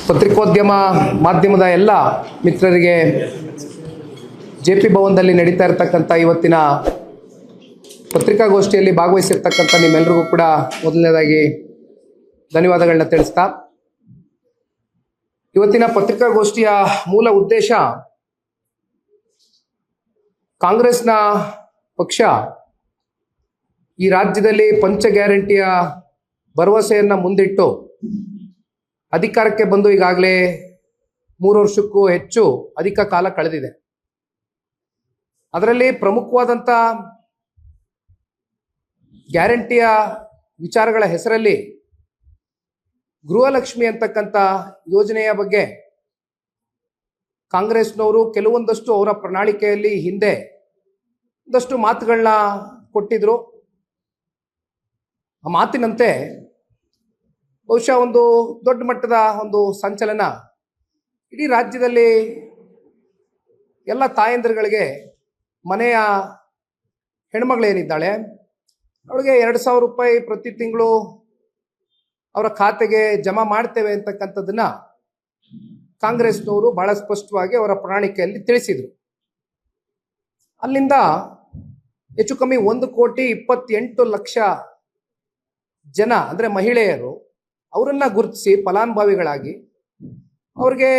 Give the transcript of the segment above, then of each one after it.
ಪತ್ರಿಕೋದ್ಯಮ ಮಾಧ್ಯಮದ ಎಲ್ಲ ಮಿತ್ರರಿಗೆ ಜೆ.ಪಿ. ಭವನದಲ್ಲಿ ನಡೀತಾ ಇರತಕ್ಕಂಥ ಇವತ್ತಿನ ಪತ್ರಿಕಾಗೋಷ್ಠಿಯಲ್ಲಿ ಭಾಗವಹಿಸಿರ್ತಕ್ಕಂಥ ನಿಮ್ಮೆಲ್ಲರಿಗೂ ಕೂಡ ಮೊದಲನೇದಾಗಿ ಧನ್ಯವಾದಗಳನ್ನ ತಿಳಿಸ್ತಾ, ಇವತ್ತಿನ ಪತ್ರಿಕಾಗೋಷ್ಠಿಯ ಮೂಲ ಉದ್ದೇಶ ಕಾಂಗ್ರೆಸ್ನ ಪಕ್ಷ ಈ ರಾಜ್ಯದಲ್ಲಿ ಪಂಚ ಗ್ಯಾರಂಟಿಯ ಭರವಸೆಯನ್ನು ಮುಂದಿಟ್ಟು ಅಧಿಕಾರಕ್ಕೆ ಬಂದು ಈಗಾಗಲೇ 3 ವರ್ಷಕ್ಕೂ ಹೆಚ್ಚು ಅಧಿಕ ಕಾಲ ಕಳೆದಿದೆ. ಅದರಲ್ಲಿ ಪ್ರಮುಖವಾದಂಥ ಗ್ಯಾರಂಟಿಯ ವಿಚಾರಗಳ ಹೆಸರಲ್ಲಿ ಗೃಹಲಕ್ಷ್ಮಿ ಅಂತಕ್ಕಂಥ ಯೋಜನೆಯ ಬಗ್ಗೆ ಕಾಂಗ್ರೆಸ್ನವರು ಕೆಲವೊಂದಷ್ಟು ಅವರ ಪ್ರಣಾಳಿಕೆಯಲ್ಲಿ ಹಿಂದೆ ಒಂದಷ್ಟು ಮಾತುಗಳನ್ನ ಕೊಟ್ಟಿದ್ರು. ಆ ಮಾತಿನಂತೆ ಬಹುಶಃ ಒಂದು ದೊಡ್ಡ ಮಟ್ಟದ ಒಂದು ಸಂಚಲನ ಇಡೀ ರಾಜ್ಯದಲ್ಲಿ ಎಲ್ಲ ತಾಯಂದಿರುಗಳಿಗೆ, ಮನೆಯ ಹೆಣ್ಮಗಳೇನಿದ್ದಾಳೆ ಅವಳಿಗೆ 2,000 ರೂಪಾಯಿ ಪ್ರತಿ ತಿಂಗಳು ಅವರ ಖಾತೆಗೆ ಜಮಾ ಮಾಡ್ತೇವೆ ಅಂತಕ್ಕಂಥದ್ದನ್ನ ಕಾಂಗ್ರೆಸ್ನವರು ಬಹಳ ಸ್ಪಷ್ಟವಾಗಿ ಅವರ ಪ್ರಣಾಳಿಕೆಯಲ್ಲಿ ತಿಳಿಸಿದರು. ಅಲ್ಲಿಂದ ಹೆಚ್ಚು ಕಮ್ಮಿ 1,28,00,000 ಜನ ಅಂದರೆ ಮಹಿಳೆಯರು, ಅವರನ್ನ ಗುರುತಿಸಿ ಫಲಾನುಭವಿಗಳಾಗಿ ಅವ್ರಿಗೆ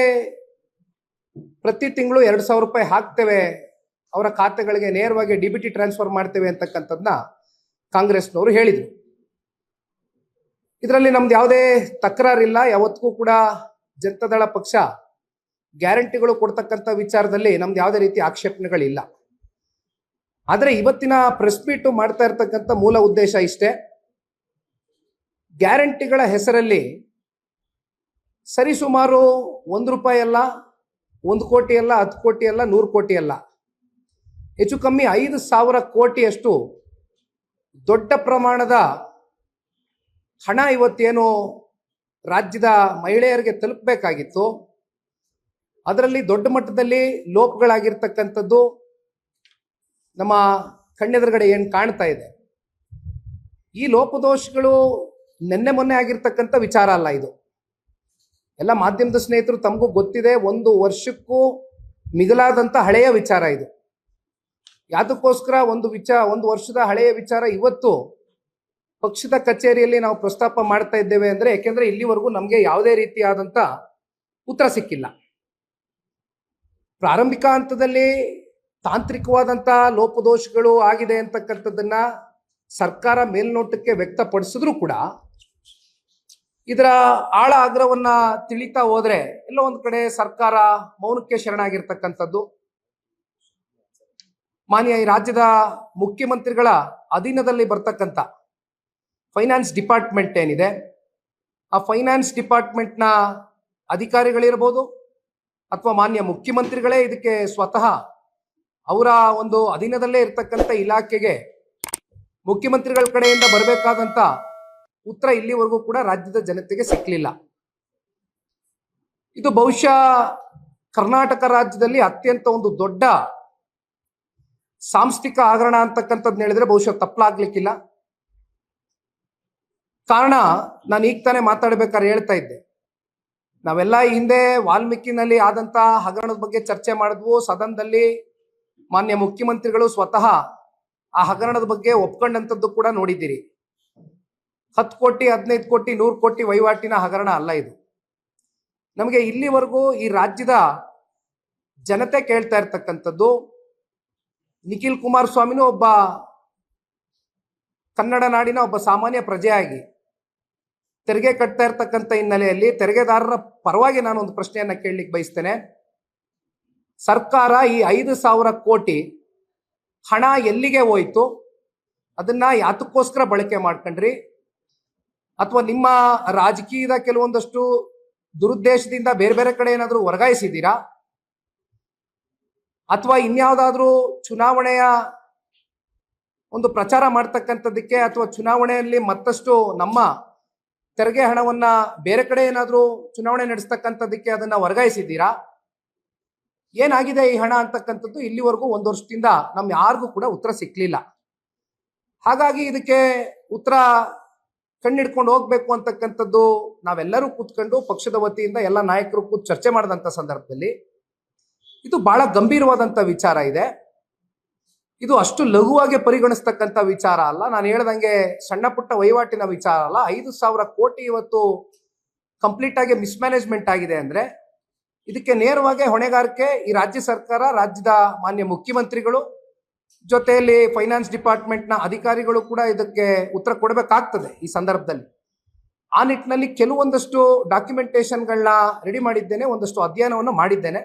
ಪ್ರತಿ ತಿಂಗಳು 2,000 ರೂಪಾಯಿ ಹಾಕ್ತೇವೆ, ಅವರ ಖಾತೆಗಳಿಗೆ ನೇರವಾಗಿ DBT ಟ್ರಾನ್ಸ್ಫರ್ ಮಾಡ್ತೇವೆ ಅಂತಕ್ಕಂಥದ್ದನ್ನ ಕಾಂಗ್ರೆಸ್ನವರು ಹೇಳಿದರು. ಇದರಲ್ಲಿ ನಮ್ದು ಯಾವುದೇ ತಕರಾರಿಲ್ಲ. ಯಾವತ್ತಿಗೂ ಕೂಡ ಜನತಾದಳ ಪಕ್ಷ ಗ್ಯಾರಂಟಿಗಳು ಕೊಡ್ತಕ್ಕಂಥ ವಿಚಾರದಲ್ಲಿ ನಮ್ದು ಯಾವುದೇ ರೀತಿ ಆಕ್ಷೇಪಣೆಗಳಿಲ್ಲ. ಆದರೆ ಇವತ್ತಿನ ಪ್ರೆಸ್ ಮೀಟು ಮಾಡ್ತಾ ಇರ್ತಕ್ಕಂಥ ಮೂಲ ಉದ್ದೇಶ ಇಷ್ಟೇ. ಗ್ಯಾರಂಟಿಗಳ ಹೆಸರಲ್ಲಿ ಸರಿಸುಮಾರು 1 ರೂಪಾಯಿ ಅಲ್ಲ, 1 ಕೋಟಿ ಅಲ್ಲ, 10 ಕೋಟಿ ಅಲ್ಲ, 100 ಕೋಟಿ ಅಲ್ಲ, ಹೆಚ್ಚು ಕಮ್ಮಿ 5,000 ಕೋಟಿಯಷ್ಟು ದೊಡ್ಡ ಪ್ರಮಾಣದ ಹಣ ಇವತ್ತೇನು ರಾಜ್ಯದ ಮಹಿಳೆಯರಿಗೆ ತಲುಪಬೇಕಾಗಿತ್ತು, ಅದರಲ್ಲಿ ದೊಡ್ಡ ಮಟ್ಟದಲ್ಲಿ ಲೋಪಗಳಾಗಿರ್ತಕ್ಕಂಥದ್ದು ನಮ್ಮ ಕಣ್ಣೆದುರುಗಡೆ ಏನು ಕಾಣ್ತಾ ಇದೆ. ಈ ಲೋಪದೋಷಗಳು ನಿನ್ನೆ ಮೊನ್ನೆ ಆಗಿರ್ತಕ್ಕಂಥ ವಿಚಾರ ಅಲ್ಲ. ಇದು ಎಲ್ಲ ಮಾಧ್ಯಮದ ಸ್ನೇಹಿತರು ತಮಗೂ ಗೊತ್ತಿದೆ. 1 ವರ್ಷಕ್ಕೂ ಮಿಗಿಲಾದಂಥ ಹಳೆಯ ವಿಚಾರ ಇದು. ಯಾತಕ್ಕೋಸ್ಕರ 1 ವರ್ಷದ ಹಳೆಯ ವಿಚಾರ ಇವತ್ತು ಪಕ್ಷದ ಕಚೇರಿಯಲ್ಲಿ ನಾವು ಪ್ರಸ್ತಾಪ ಮಾಡ್ತಾ ಇದ್ದೇವೆ ಅಂದರೆ, ಯಾಕೆಂದ್ರೆ ಇಲ್ಲಿವರೆಗೂ ನಮಗೆ ಯಾವುದೇ ರೀತಿಯಾದಂಥ ಉತ್ತರ ಸಿಕ್ಕಿಲ್ಲ. ಪ್ರಾರಂಭಿಕ ಹಂತದಲ್ಲಿ ತಾಂತ್ರಿಕವಾದಂಥ ಲೋಪದೋಷಗಳು ಆಗಿದೆ ಅಂತಕ್ಕಂಥದ್ದನ್ನ ಸರ್ಕಾರ ಮೇಲ್ನೋಟಕ್ಕೆ ವ್ಯಕ್ತಪಡಿಸಿದ್ರು ಕೂಡ ಇದರ ಆಳ ಆಗ್ರಹವನ್ನ ತಿಳಿತಾ ಹೋದ್ರೆ ಎಲ್ಲೋ ಒಂದ್ ಕಡೆ ಸರ್ಕಾರ ಮೌನಕ್ಕೆ ಶರಣಾಗಿರ್ತಕ್ಕಂಥದ್ದು. ಮಾನ್ಯ ಈ ರಾಜ್ಯದ ಮುಖ್ಯಮಂತ್ರಿಗಳ ಅಧೀನದಲ್ಲಿ ಬರ್ತಕ್ಕಂಥ ಫೈನಾನ್ಸ್ ಡಿಪಾರ್ಟ್ಮೆಂಟ್ ಏನಿದೆ, ಆ ಫೈನಾನ್ಸ್ ಡಿಪಾರ್ಟ್ಮೆಂಟ್ನ ಅಧಿಕಾರಿಗಳಿರ್ಬೋದು ಅಥವಾ ಮಾನ್ಯ ಮುಖ್ಯಮಂತ್ರಿಗಳೇ ಇದಕ್ಕೆ ಸ್ವತಃ ಅವರ ಒಂದು ಅಧೀನದಲ್ಲೇ ಇರ್ತಕ್ಕಂಥ ಇಲಾಖೆಗೆ ಮುಖ್ಯಮಂತ್ರಿಗಳ ಕಡೆಯಿಂದ ಬರಬೇಕಾದಂಥ ಉತ್ತರ ಇಲ್ಲಿವರೆಗೂ ಕೂಡ ರಾಜ್ಯದ ಜನತೆಗೆ ಸಿಕ್ಕಲಿಲ್ಲ. ಇದು ಬಹುಶಃ ಕರ್ನಾಟಕ ರಾಜ್ಯದಲ್ಲಿ ಅತ್ಯಂತ ಒಂದು ದೊಡ್ಡ ಸಾಂಸ್ಥಿಕ ಹಗರಣ ಅಂತಕ್ಕಂಥದ್ದನ್ನ ಹೇಳಿದ್ರೆ ಬಹುಶಃ ತಪ್ಪಲಾಗ್ಲಿಕ್ಕಿಲ್ಲ. ಕಾರಣ, ನಾನು ಈಗ ತಾನೇ ಮಾತಾಡ್ಬೇಕಾದ್ರೆ ಹೇಳ್ತಾ ಇದ್ದೆ, ನಾವೆಲ್ಲ ಹಿಂದೆ ವಾಲ್ಮೀಕಿನಲ್ಲಿ ಆದಂತ ಹಗರಣದ ಬಗ್ಗೆ ಚರ್ಚೆ ಮಾಡಿದ್ವು. ಸದನದಲ್ಲಿ ಮಾನ್ಯ ಮುಖ್ಯಮಂತ್ರಿಗಳು ಸ್ವತಃ ಆ ಹಗರಣದ ಬಗ್ಗೆ ಒಪ್ಕೊಂಡಂಥದ್ದು ಕೂಡ ನೋಡಿದ್ದೀರಿ. 10 ಕೋಟಿ, 15 ಕೋಟಿ, 100 ಕೋಟಿ ವಹಿವಾಟಿನ ಹಗರಣ ಅಲ್ಲ ಇದು. ನಮಗೆ ಇಲ್ಲಿವರೆಗೂ ಈ ರಾಜ್ಯದ ಜನತೆ ಕೇಳ್ತಾ ಇರ್ತಕ್ಕಂಥದ್ದು, ನಿಖಿಲ್ ಕುಮಾರಸ್ವಾಮಿನೂ ಒಬ್ಬ ಕನ್ನಡ ನಾಡಿನ ಒಬ್ಬ ಸಾಮಾನ್ಯ ಪ್ರಜೆಯಾಗಿ ತೆರಿಗೆ ಕಟ್ತಾ ಇರ್ತಕ್ಕಂಥ ಹಿನ್ನೆಲೆಯಲ್ಲಿ ತೆರಿಗೆದಾರರ ಪರವಾಗಿ ನಾನು ಒಂದು ಪ್ರಶ್ನೆಯನ್ನ ಕೇಳಲಿಕ್ಕೆ ಬಯಸ್ತೇನೆ. ಸರ್ಕಾರ ಈ 5,000 ಕೋಟಿ ಹಣ ಎಲ್ಲಿಗೆ ಹೋಯ್ತು? ಅದನ್ನ ಯಾತಕ್ಕೋಸ್ಕರ ಬಳಕೆ ಮಾಡ್ಕೊಂಡ್ರಿ? ಅಥವಾ ನಿಮ್ಮ ರಾಜಕೀಯದ ಕೆಲವೊಂದಷ್ಟು ದುರುದ್ದೇಶದಿಂದ ಬೇರೆ ಬೇರೆ ಕಡೆ ಏನಾದರೂ ವರ್ಗಾಯಿಸಿದ್ದೀರಾ? ಅಥವಾ ಇನ್ಯಾವುದಾದ್ರೂ ಚುನಾವಣೆಯ ಒಂದು ಪ್ರಚಾರ ಮಾಡ್ತಕ್ಕಂಥದ್ದಕ್ಕೆ ಅಥವಾ ಚುನಾವಣೆಯಲ್ಲಿ ಮತ್ತಷ್ಟು ನಮ್ಮ ತೆರಿಗೆ ಹಣವನ್ನ ಬೇರೆ ಕಡೆ ಏನಾದರೂ ಚುನಾವಣೆ ನಡೆಸ್ತಕ್ಕಂಥದ್ದಕ್ಕೆ ಅದನ್ನ ವರ್ಗಾಯಿಸಿದ್ದೀರಾ? ಏನಾಗಿದೆ ಈ ಹಣ ಅಂತಕ್ಕಂಥದ್ದು ಇಲ್ಲಿವರೆಗೂ 1 ವರ್ಷದಿಂದ ನಮ್ ಯಾರಿಗೂ ಕೂಡ ಉತ್ತರ ಸಿಕ್ಲಿಲ್ಲ. ಹಾಗಾಗಿ ಇದಕ್ಕೆ ಉತ್ತರ ಕಣ್ಣಿಡ್ಕೊಂಡು ಹೋಗ್ಬೇಕು ಅಂತಕ್ಕಂಥದ್ದು ನಾವೆಲ್ಲರೂ ಕೂತ್ಕೊಂಡು ಪಕ್ಷದ ವತಿಯಿಂದ ಎಲ್ಲ ನಾಯಕರು ಕೂತ್ ಚರ್ಚೆ ಮಾಡಿದಂಥ ಸಂದರ್ಭದಲ್ಲಿ ಇದು ಬಹಳ ಗಂಭೀರವಾದಂಥ ವಿಚಾರ ಇದೆ. ಇದು ಅಷ್ಟು ಲಘುವಾಗಿ ಪರಿಗಣಿಸ್ತಕ್ಕಂಥ ವಿಚಾರ ಅಲ್ಲ. ನಾನು ಹೇಳ್ದಂಗೆ ಸಣ್ಣ ಪುಟ್ಟ ವಹಿವಾಟಿನ ವಿಚಾರ ಅಲ್ಲ. 5,000 ಕೋಟಿ ಇವತ್ತು ಕಂಪ್ಲೀಟ್ ಆಗಿ ಮಿಸ್ಮ್ಯಾನೇಜ್ಮೆಂಟ್ ಆಗಿದೆ ಅಂದ್ರೆ ಇದಕ್ಕೆ ನೇರವಾಗಿ ಹೊಣೆಗಾರಿಕೆ ಈ ರಾಜ್ಯ ಸರ್ಕಾರ, ರಾಜ್ಯದ ಮಾನ್ಯ ಮುಖ್ಯಮಂತ್ರಿಗಳು, ಜೊತೆಯಲ್ಲಿ ಫೈನಾನ್ಸ್ ಡಿಪಾರ್ಟ್ಮೆಂಟ್ನ ಅಧಿಕಾರಿಗಳು ಕೂಡ ಇದಕ್ಕೆ ಉತ್ತರ ಕೊಡಬೇಕಾಗ್ತದೆ ಈ ಸಂದರ್ಭದಲ್ಲಿ. ಆ ನಿಟ್ಟಿನಲ್ಲಿ ಕೆಲವೊಂದಷ್ಟು ಡಾಕ್ಯುಮೆಂಟೇಶನ್ಗಳನ್ನ ರೆಡಿ ಮಾಡಿದ್ದೇನೆ, ಒಂದಷ್ಟು ಅಧ್ಯಯನವನ್ನು ಮಾಡಿದ್ದೇನೆ.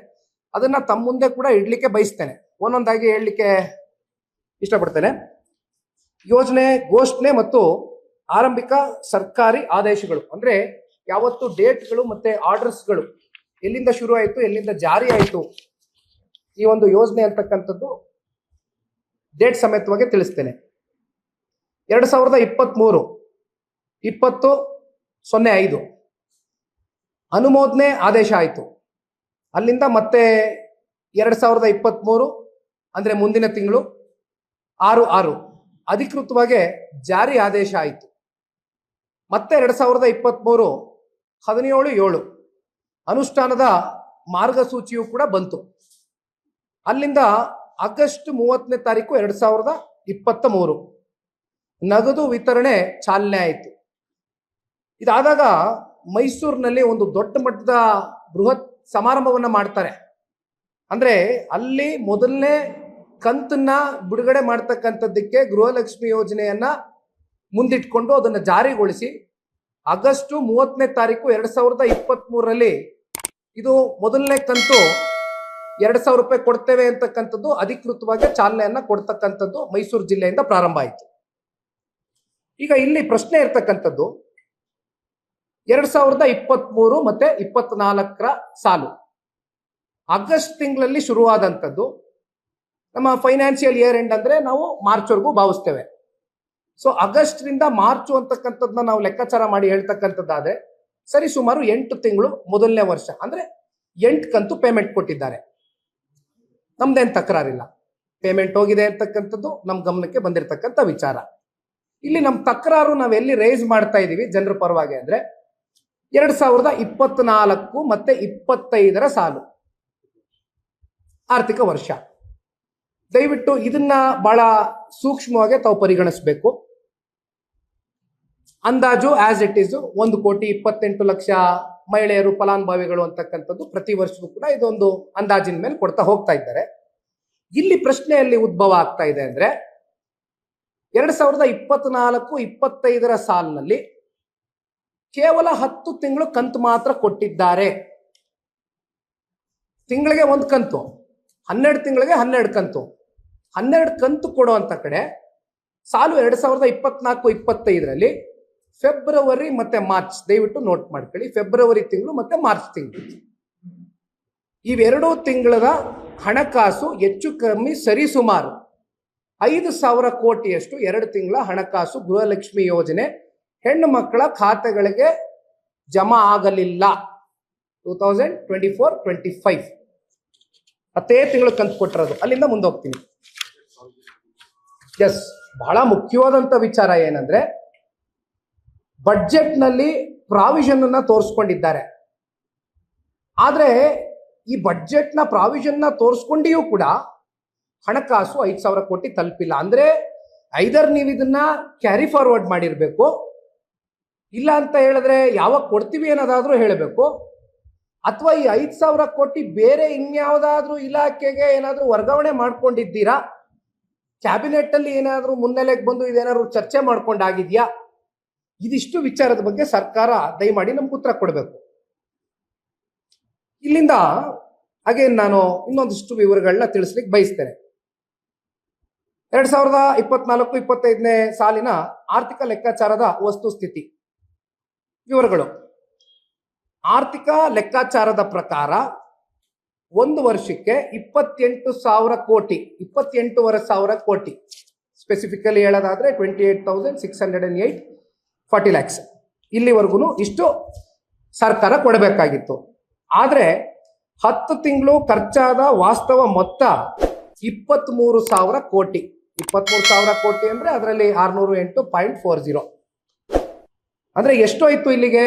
ಅದನ್ನ ತಮ್ಮ ಮುಂದೆ ಕೂಡ ಇಡ್ಲಿಕ್ಕೆ ಬಯಸ್ತೇನೆ, ಒಂದೊಂದಾಗಿ ಹೇಳಲಿಕ್ಕೆ ಇಷ್ಟಪಡ್ತೇನೆ. ಯೋಜನೆ ಘೋಷಣೆ ಮತ್ತು ಆರಂಭಿಕ ಸರ್ಕಾರಿ ಆದೇಶಗಳು ಅಂದ್ರೆ ಯಾವತ್ತು ಡೇಟ್ಗಳು ಮತ್ತೆ ಆರ್ಡರ್ಸ್ಗಳು ಎಲ್ಲಿಂದ ಶುರು ಆಯಿತು, ಎಲ್ಲಿಂದ ಜಾರಿ ಆಯಿತು ಈ ಒಂದು ಯೋಜನೆ ಅಂತಕ್ಕಂಥದ್ದು ಡೇಟ್ ಸಮೇತವಾಗಿ ತಿಳಿಸ್ತೇನೆ. 2023 20/05 ಅನುಮೋದನೆ ಆದೇಶ ಆಯಿತು. ಅಲ್ಲಿಂದ ಮತ್ತೆ 2023 ಅಂದ್ರೆ ಮುಂದಿನ ತಿಂಗಳು 6/6 ಅಧಿಕೃತವಾಗಿ ಜಾರಿ ಆದೇಶ ಆಯಿತು. ಮತ್ತೆ 2023 17/7 ಅನುಷ್ಠಾನದ ಮಾರ್ಗಸೂಚಿಯು ಕೂಡ ಬಂತು. ಅಲ್ಲಿಂದ ಆಗಸ್ಟ್ 30ನೇ ತಾರೀಕು 2023 ನಗದು ವಿತರಣೆ ಚಾಲನೆ ಆಯಿತು. ಇದಾದಾಗ ಮೈಸೂರಿನಲ್ಲಿ ಒಂದು ದೊಡ್ಡ ಮಟ್ಟದ ಬೃಹತ್ ಸಮಾರಂಭವನ್ನ ಮಾಡ್ತಾರೆ. ಅಂದ್ರೆ ಅಲ್ಲಿ ಮೊದಲನೇ ಕಂತನ್ನ ಬಿಡುಗಡೆ ಮಾಡ್ತಕ್ಕಂಥದ್ದಕ್ಕೆ ಗೃಹಲಕ್ಷ್ಮಿ ಯೋಜನೆಯನ್ನ ಮುಂದಿಟ್ಕೊಂಡು ಅದನ್ನು ಜಾರಿಗೊಳಿಸಿ ಆಗಸ್ಟ್ 30ನೇ ತಾರೀಕು 2023ರಲ್ಲಿ ಇದು ಮೊದಲನೇ ಕಂತು 2,000 ರೂಪಾಯಿ ಕೊಡ್ತೇವೆ ಅಂತಕ್ಕಂಥದ್ದು ಅಧಿಕೃತವಾಗಿ ಚಾಲನೆಯನ್ನ ಕೊಡ್ತಕ್ಕಂಥದ್ದು ಮೈಸೂರು ಜಿಲ್ಲೆಯಿಂದ ಪ್ರಾರಂಭ ಆಯಿತು. ಈಗ ಇಲ್ಲಿ ಪ್ರಶ್ನೆ ಇರ್ತಕ್ಕಂಥದ್ದು 2023 ಮತ್ತೆ 24ರ ಸಾಲು ಆಗಸ್ಟ್ ತಿಂಗಳಲ್ಲಿ ಶುರುವಾದಂಥದ್ದು. ನಮ್ಮ ಫೈನಾನ್ಷಿಯಲ್ ಇಯರ್ ಎಂಡ್ ಅಂದ್ರೆ ನಾವು ಮಾರ್ಚ್ವರೆಗೂ ಭಾವಿಸ್ತೇವೆ. ಸೊ ಆಗಸ್ಟ್ ರಿಂದ ಮಾರ್ಚ್ ಅಂತಕ್ಕಂಥದ್ದನ್ನ ನಾವು ಲೆಕ್ಕಾಚಾರ ಮಾಡಿ ಹೇಳ್ತಕ್ಕಂಥದ್ದಾದ್ರೆ ಸರಿ ಸುಮಾರು 8 ತಿಂಗಳು ಮೊದಲನೇ ವರ್ಷ ಅಂದ್ರೆ 8 ಕಂತು ಪೇಮೆಂಟ್ ಕೊಟ್ಟಿದ್ದಾರೆ. ನಮ್ದೇನು ತಕರಾರಿಲ್ಲ, ಪೇಮೆಂಟ್ ಹೋಗಿದೆ ಅಂತಕ್ಕಂಥದ್ದು ನಮ್ಮ ಗಮನಕ್ಕೆ ಬಂದಿರತಕ್ಕಂಥ ವಿಚಾರ. ಇಲ್ಲಿ ನಮ್ಮ ತಕರಾರು ನಾವೆಲ್ಲಿ ರೈಸ್ ಮಾಡ್ತಾ ಇದೀವಿ ಜನರ ಪರವಾಗಿ ಅಂದ್ರೆ 2024 ಮತ್ತೆ 25ರ ಸಾಲು ಆರ್ಥಿಕ ವರ್ಷ. ದಯವಿಟ್ಟು ಇದನ್ನ ಬಹಳ ಸೂಕ್ಷ್ಮವಾಗಿ ತಾವು ಪರಿಗಣಿಸಬೇಕು. ಅಂದಾಜು ಆಸ್ ಇಟ್ ಈಸ್ 1,28,00,000 ಮಹಿಳೆಯರು ಫಲಾನುಭವಿಗಳು ಅಂತಕ್ಕಂಥದ್ದು ಪ್ರತಿ ವರ್ಷವೂ ಕೂಡ ಇದೊಂದು ಅಂದಾಜಿನ ಮೇಲೆ ಕೊಡ್ತಾ ಹೋಗ್ತಾ ಇದ್ದಾರೆ. ಇಲ್ಲಿ ಪ್ರಶ್ನೆಯಲ್ಲಿ ಉದ್ಭವ ಆಗ್ತಾ ಇದೆ ಅಂದ್ರೆ 2024-25ರ ಸಾಲಿನಲ್ಲಿ ಕೇವಲ 10 ತಿಂಗಳು ಕಂತು ಮಾತ್ರ ಕೊಟ್ಟಿದ್ದಾರೆ. ತಿಂಗಳಿಗೆ 1 ಕಂತು, 12 ತಿಂಗಳಿಗೆ 12 ಕಂತು. 12 ಕಂತು ಕೊಡುವಂತ ಕಡೆ ಸಾಲು 2024-25ರಲ್ಲಿ ಫೆಬ್ರವರಿ ಮತ್ತೆ ಮಾರ್ಚ್, ದಯವಿಟ್ಟು ನೋಟ್ ಮಾಡ್ಕೊಳ್ಳಿ, ಫೆಬ್ರವರಿ ತಿಂಗಳು ಮತ್ತೆ ಮಾರ್ಚ್ ತಿಂಗಳು, ಇವೆರಡೂ ತಿಂಗಳ ಹಣಕಾಸು ಹೆಚ್ಚು ಕಮ್ಮಿ ಸರಿಸುಮಾರು 5,000 ಕೋಟಿಯಷ್ಟು 2 ತಿಂಗಳ ಹಣಕಾಸು ಗೃಹಲಕ್ಷ್ಮಿ ಯೋಜನೆ ಹೆಣ್ಣು ಮಕ್ಕಳ ಖಾತೆಗಳಿಗೆ ಜಮಾ ಆಗಲಿಲ್ಲ. 2024-25 10 ತಿಂಗಳು ಕಂತು ಕೊಟ್ಟಿರೋದು. ಅಲ್ಲಿಂದ ಮುಂದೆ ಹೋಗ್ತೀನಿ. ಎಸ್, ಬಹಳ ಮುಖ್ಯವಾದಂತ ವಿಚಾರ ಏನಂದ್ರೆ ಬಡ್ಜೆಟ್ ನಲ್ಲಿ ಪ್ರಾವಿಷನ್ ಅನ್ನ ತೋರಿಸ್ಕೊಂಡಿದ್ದಾರೆ. ಆದ್ರೆ ಈ ಬಡ್ಜೆಟ್ ನ ಪ್ರಾವಿಷನ್ ನ ತೋರಿಸ್ಕೊಂಡಿಯೂ ಕೂಡ ಹಣಕಾಸು 5,000 ಕೋಟಿ ತಲುಪಿಲ್ಲ. ಅಂದ್ರೆ ಐದರ್ ನೀವು ಇದನ್ನ ಕ್ಯಾರಿ ಫಾರ್ವರ್ಡ್ ಮಾಡಿರ್ಬೇಕು, ಇಲ್ಲ ಅಂತ ಹೇಳಿದ್ರೆ ಯಾವಾಗ ಕೊಡ್ತೀವಿ ಅನ್ನೋದಾದ್ರೂ ಹೇಳಬೇಕು, ಅಥವಾ ಈ 5,000 ಕೋಟಿ ಬೇರೆ ಇನ್ಯಾವುದಾದ್ರೂ ಇಲಾಖೆಗೆ ಏನಾದ್ರೂ ವರ್ಗಾವಣೆ ಮಾಡ್ಕೊಂಡಿದ್ದೀರಾ, ಕ್ಯಾಬಿನೆಟ್ ಅಲ್ಲಿ ಏನಾದ್ರೂ ಮುನ್ನೆಲೆಗೆ ಬಂದು ಇದೇನಾದ್ರು ಚರ್ಚೆ ಮಾಡ್ಕೊಂಡಾಗಿದ್ಯಾ, ಇದಿಷ್ಟು ವಿಚಾರದ ಬಗ್ಗೆ ಸರ್ಕಾರ ದಯಮಾಡಿ ನಮ್ಗೆ ಉತ್ತರ ಕೊಡಬೇಕು. ಇಲ್ಲಿಂದ ಹಾಗೆ ನಾನು ಇನ್ನೊಂದಿಷ್ಟು ವಿವರಗಳನ್ನ ತಿಳಿಸ್ಲಿಕ್ಕೆ ಬಯಸ್ತೇನೆ. 2024-25ನೇ ಸಾಲಿನ ಆರ್ಥಿಕ ಲೆಕ್ಕಾಚಾರದ ವಸ್ತುಸ್ಥಿತಿ ವಿವರಗಳು. ಆರ್ಥಿಕ ಲೆಕ್ಕಾಚಾರದ ಪ್ರಕಾರ ಒಂದು ವರ್ಷಕ್ಕೆ 28,000 ಕೋಟಿ, 28,500 ಕೋಟಿ, ಸ್ಪೆಸಿಫಿಕಲಿ ಹೇಳೋದಾದ್ರೆ 28,608.40 lakhs ಇಲ್ಲಿವರೆಗೂ ಇಷ್ಟು ಸರ್ಕಾರ ಕೊಡಬೇಕಾಗಿತ್ತು. ಆದ್ರೆ 10 ತಿಂಗಳು ಖರ್ಚಾದ ವಾಸ್ತವ ಮೊತ್ತ 23,000 ಕೋಟಿ. 23,000 ಕೋಟಿ ಅಂದ್ರೆ ಅದರಲ್ಲಿ 608.40. ಅಂದ್ರೆ ಎಷ್ಟೋಯ್ತು ಇಲ್ಲಿಗೆ?